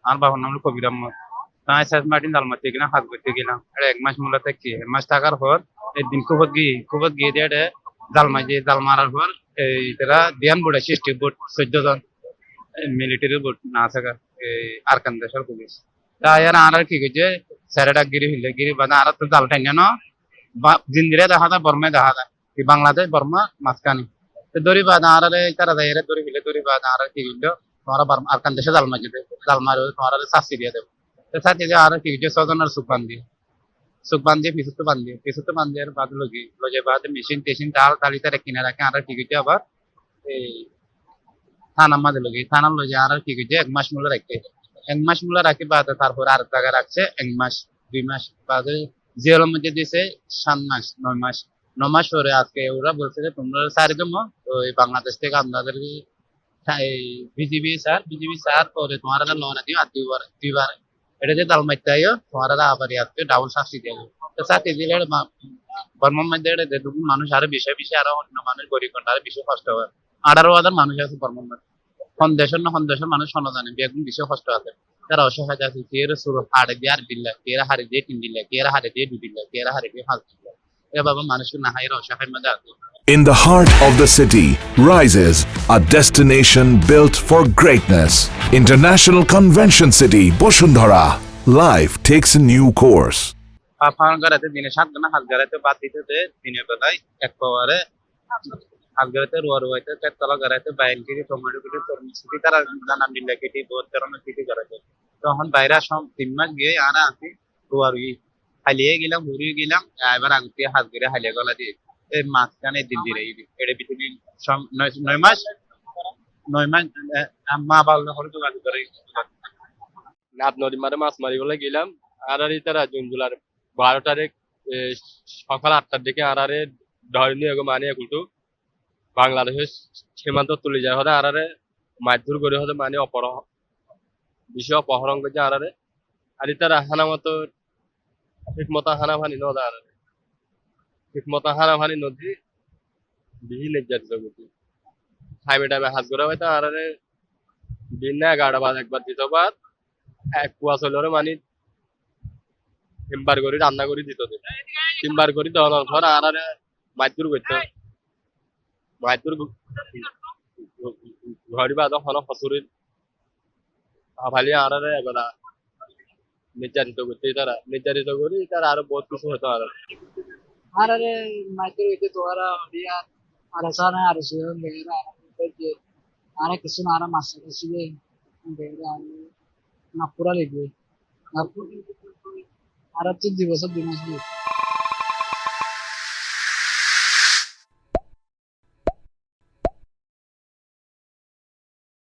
আমার বাবার নাম হলো কবির আহমদ। তাই সাইজ মার্টিন দালমাতি কিনা হাত করতে গেলাম। এক মাস মূল্য থাকি, এক মাস থাকার পর একদিন কুবত গিয়ে দিয়ে জাল মারার পর এই তারা ধ্যান বোর্ড আছে, স্টিক বোর্ড 14 জন মিলিটারি বোর্ড না থাকা এই আরকান দেশের পুলিশ। তাই আর কি করছে স্যারেটা গিরি বাদা আর তো জাল টাইনে ন জিন্দিরে দেখা যায় বর্মায় দেখা যায় কি বাংলাদেশ বর্মা মাঝখানে তো দড়ি বাদ আর তারা যায় দড়ি বাদ আর কি করলো তোমার আরকান দেশে জাল মারি দেবে, জাল মারি তোমার শাস্তি দিয়ে দেবে। তো শাস্তি দিয়ে আর কি করছে ছজনের চুপ বান্ধি পিছুতে বান্ধি আর বাদ লগে বাদ মেশিন টেশিন তালি তারা কিনে রাখে আর কি করছে আবার এই থানার মাঝে থানার লগে আর কি করছে 1 মাস মূল্য রাখতে, 1 মাস মূল্য রাখি বাদ তারপর আর জায়গায় রাখছে 1 মাস 2 মাস বাদে জেলের মধ্যে দিয়েছে 7 মাস 9 মাস। 9 মাস পরে আজকে ওরা বলছে যে তোমরা সারি দেবো ওই বাংলাদেশ থেকে আপনাদের এই বিজিবি স্যার পরে তোমার লোন দিও আর দুইবার এটা যে দাল মারতে আইও তোমার আবার ইয়াতে ডাবল শাস্তি দেবো। তো শাস্তি দিলে বর্মার মধ্যে এটা দেখুন মানুষ আরো বেশি আরো অন্য মানুষ গরিব আরো বেশি কষ্ট হয়। 18,000 মানুষ আছে বর্মার মধ্যে সন্দেশের মানুষ সনজানে বেগুন বেশি কষ্ট আছে। তারা অসহায় আছে, কে সুর হাড়ে দিয়ে আর দিল্লা, কে হাড়ে দিয়ে 3 দিল্লা, কে হাড়ে দিয়ে 2 দিল্লা, কে হাড়ে দিয়ে 5 দিল্লা। এভাবে মানুষের না হাইয়ের অসহায় মধ্যে আছে। In the heart of the city rises a destination built for greatness. International Convention City, Boshundhara. Life takes a new course. আপনার গাড়িতে দিনে 7 ঘন্টা হাত গাড়িতে বাদ দিতে দিনের বেলায় এক পাওয়ারে হাত গাড়িতে রুয়াইতে চারতলা গাড়িতে বাইল কেটে টমেটো কেটে তরমুজ কেটে তারা নানান দিল্লা কেটে 2 কেটে গাড়িতে তখন বাইরে 3 মাস গিয়ে আনা আসি রুয়ারুই হালিয়ে গেলাম ঘুরিয়ে গেলাম এবার আগে হাত গড়ে হালিয়ে গলা দিয়ে এই মাঝখানে দিন দিয়ে এটা পৃথিবী 9 মাস মা বাবা হলে যোগাযোগ করে নাথ নদী মারে মাছ মারি বলে গেলাম আর তারা জুন 12 তারিখ সকাল 8টার দিকে আর ধরে নিয়ে মানে কিন্তু বাংলাদেশের সীমান্ত তুলে যায় হলে আর মারধর করে হলে মানে বিষয় অপহরণ করছে আর তারা হানা মতো ঠিক মতো হানাহানি নদী ঠিক মতো হানাহানি নদী বিহি নির্যাতিত করছি টাইমে হাত ঘোরা হয়তো আর দিন না 11টা বাদ একবার দ্বিতীয়বার এক কুয়া চলে মানে 3বার করে রান্না করে দিত 3বার করে দেওয়ার পর আর মারধর করতো মারধর ঘড়ি বাদ হসুরির ভালি আর এগুলা নির্যাতিত করি তারা আরো বহুত কিছু হতো আর মাইকেল হইতে তোরা বিয়ার আর সারা আর সুজন বেরা আর কিছু না আর মাস ছিল বেরা না পুরা লিখবে আর 2 বছর 2 মাস